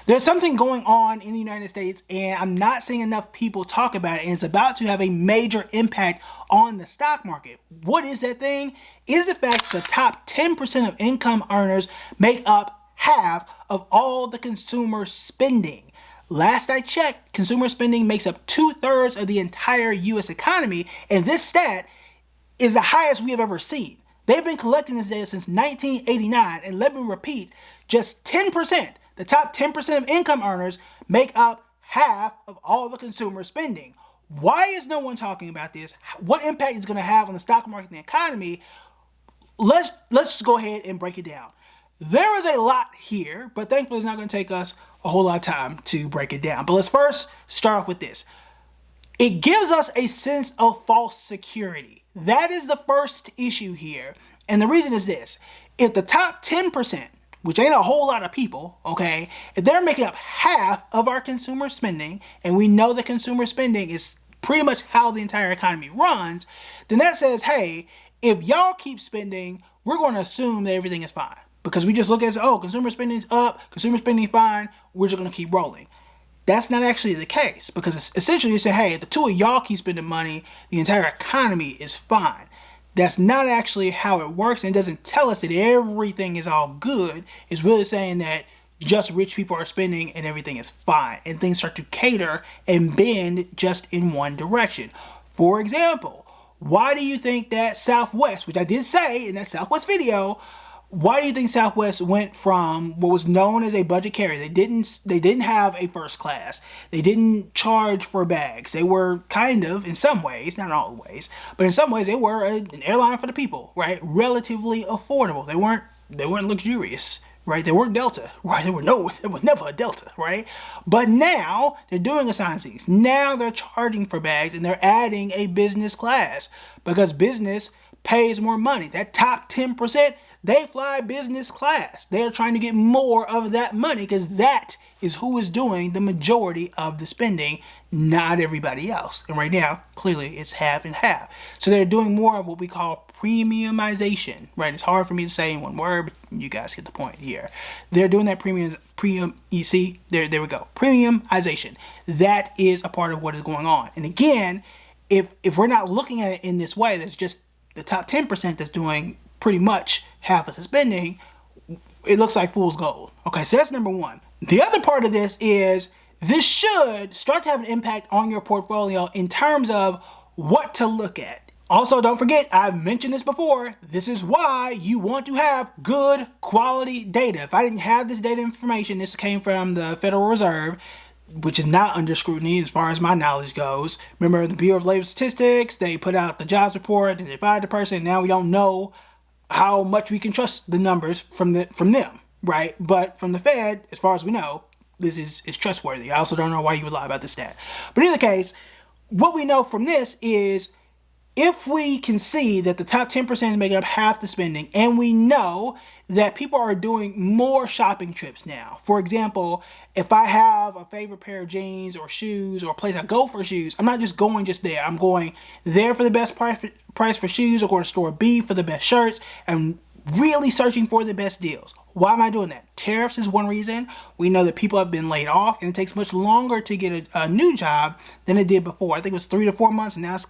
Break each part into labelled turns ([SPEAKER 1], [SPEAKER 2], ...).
[SPEAKER 1] There's something going on in the United States, and I'm not seeing enough people talk about it, and it's about to have a major impact on the stock market. What is that thing? Is the fact the top 10% of income earners make up half of all the consumer spending. Last I checked, consumer spending makes up 2/3 of the entire US economy, and this stat is the highest we have ever seen. They've been collecting this data since 1989, and let me repeat, just 10%, the top 10% of income earners make up half of all the consumer spending. Why is no one talking about this? What impact is going to have on the stock market and the economy? Let's just go ahead and break it down. There is a lot here, but thankfully it's not going to take us a whole lot of time to break it down. But let's first start off with this. It gives us a sense of false security. That is the first issue here. And the reason is this. If the top 10%, which ain't a whole lot of people, okay, if they're making up half of our consumer spending, and we know that consumer spending is pretty much how the entire economy runs, then that says, hey, if y'all keep spending, we're going to assume that everything is fine. Because we just look at, oh, consumer spending's up, consumer spending fine, we're just going to keep rolling. That's not actually the case, because it's essentially you say, hey, if the two of y'all keep spending money, the entire economy is fine. That's not actually how it works, and it doesn't tell us that everything is all good. It's really saying that just rich people are spending and everything is fine, and things start to cater and bend just in one direction. For example, why do you think that Southwest, which I did say in that Southwest video, why do you think Southwest went from what was known as a budget carrier? They didn't have a first class. They didn't charge for bags. They were kind of, in some ways, not always, but in some ways they were an airline for the people, right? Relatively affordable. They weren't luxurious, right? They weren't Delta, right? There was never a Delta, right? But now they're doing assigned seats. Now they're charging for bags and they're adding a business class because business pays more money. That top 10%, they fly business class. They're trying to get more of that money because that is who is doing the majority of the spending, not everybody else. And right now, clearly, it's half and half. So they're doing more of what we call premiumization, right? It's hard for me to say in one word, but you guys get the point here. They're doing that you see, there we go. Premiumization. That is a part of what is going on. And again, if we're not looking at it in this way, that's just the top 10% that's doing pretty much half of the spending, it looks like fool's gold. Okay, so that's number one. The other part of this is this should start to have an impact on your portfolio in terms of what to look at. Also, don't forget, I've mentioned this before, this is why you want to have good quality data. If I didn't have this data information, this came from the Federal Reserve, which is not under scrutiny as far as my knowledge goes. Remember the Bureau of Labor Statistics, they put out the jobs report and they fired the person, and now we don't know how much we can trust the numbers from them, right? But from the Fed, as far as we know, this is trustworthy. I also don't know why you would lie about this stat. But in either case, what we know from this is if we can see that the top 10% is making up half the spending, and we know that people are doing more shopping trips now. For example, if I have a favorite pair of jeans or shoes or a place I go for shoes, I'm not just going just there. I'm going there for the best price for shoes, or going to store B for the best shirts, and really searching for the best deals. Why am I doing that? Tariffs is one reason. We know that people have been laid off, and it takes much longer to get a new job than it did before. I think it was 3 to 4 months, and now it's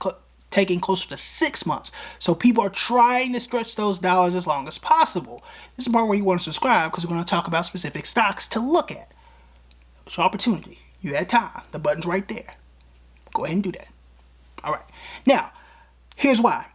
[SPEAKER 1] taking closer to 6 months. So people are trying to stretch those dollars as long as possible. This is the part where you want to subscribe, because we're going to talk about specific stocks to look at. It's your opportunity. You had time. The button's right there. Go ahead and do that. All right. Now, here's why.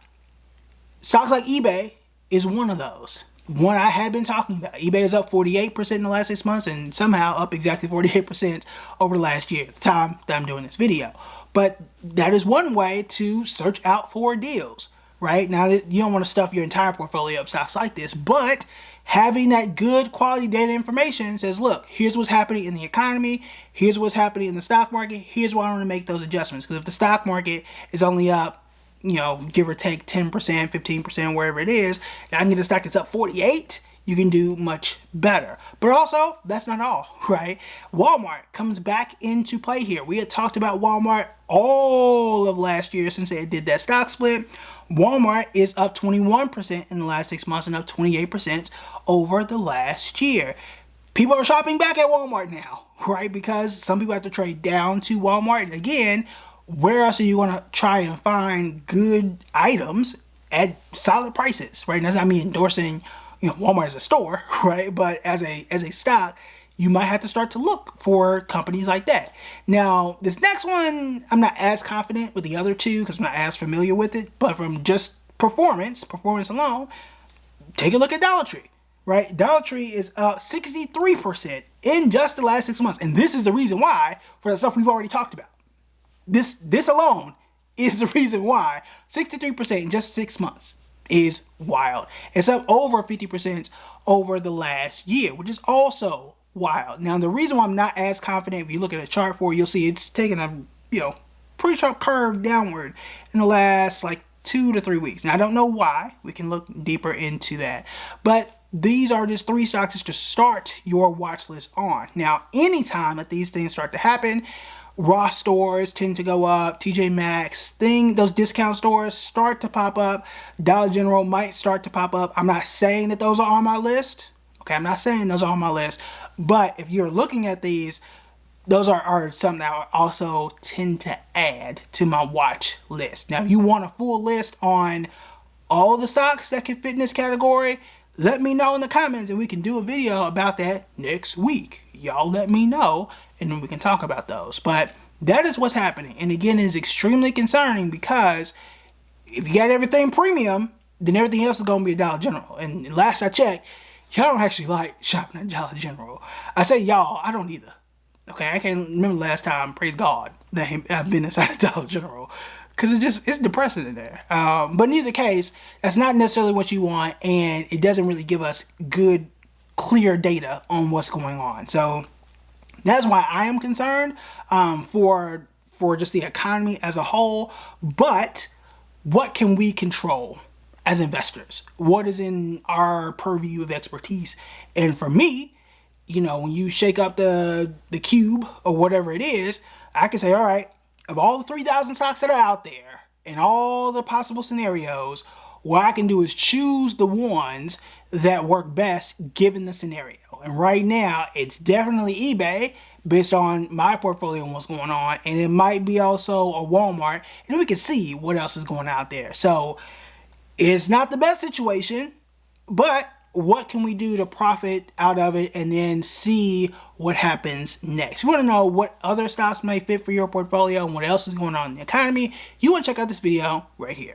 [SPEAKER 1] Stocks like eBay is one of those. One I had been talking about. eBay is up 48% in the last 6 months, and somehow up exactly 48% over the last year, at the time that I'm doing this video. But that is one way to search out for deals, right? Now, you don't want to stuff your entire portfolio of stocks like this, but having that good quality data information says, look, here's what's happening in the economy, here's what's happening in the stock market, here's why I want to make those adjustments. Because if the stock market is only up, give or take 10%, 15%, wherever it is, and I can get a stock that's up 48%, you can do much better. But also, that's not all, right? Walmart comes back into play here. We had talked about Walmart all of last year since they did that stock split. Walmart is up 21% in the last 6 months and up 28% over the last year. People are shopping back at Walmart now, right? Because some people have to trade down to Walmart. And again, where else are you going to try and find good items at solid prices, right? And that's not me endorsing, Walmart as a store, right? But as a stock, you might have to start to look for companies like that. Now, this next one, I'm not as confident with the other two because I'm not as familiar with it. But from just performance alone, take a look at Dollar Tree, right? Dollar Tree is up 63% in just the last 6 months. And this is the reason why, for the stuff we've already talked about. This alone is the reason why 63% in just 6 months is wild. It's up over 50% over the last year, which is also wild. Now, the reason why I'm not as confident, if you look at a chart for it, you'll see it's taken a pretty sharp curve downward in the last like 2 to 3 weeks. Now, I don't know why. We can look deeper into that. But these are just 3 stocks to start your watch list on. Now, anytime that these things start to happen, Ross stores tend to go up, TJ Maxx, those discount stores start to pop up, Dollar General might start to pop up. I'm not saying that those are on my list. Okay, I'm not saying those are on my list. But if you're looking at these, those are something that I also tend to add to my watch list. Now, if you want a full list on all the stocks that can fit in this category, let me know in the comments and we can do a video about that next week. Y'all let me know and then we can talk about those. But that is what's happening. And again, it's extremely concerning because if you got everything premium, then everything else is going to be a Dollar General. And last I checked, y'all don't actually like shopping at Dollar General. I say y'all, I don't either. Okay, I can't remember the last time, praise God, that I've been inside a Dollar General. Because it's depressing in there. But in either case, that's not necessarily what you want. And it doesn't really give us good, clear data on what's going on. So that's why I am concerned for just the economy as a whole. But what can we control as investors? What is in our purview of expertise? And for me, when you shake up the cube or whatever it is, I can say, all right, of all the 3,000 stocks that are out there and all the possible scenarios, what I can do is choose the ones that work best given the scenario. And right now, it's definitely eBay based on my portfolio and what's going on. And it might be also a Walmart. And then we can see what else is going out there. So it's not the best situation, but what can we do to profit out of it and then see what happens next? If you want to know what other stocks may fit for your portfolio and what else is going on in the economy, you want to check out this video right here.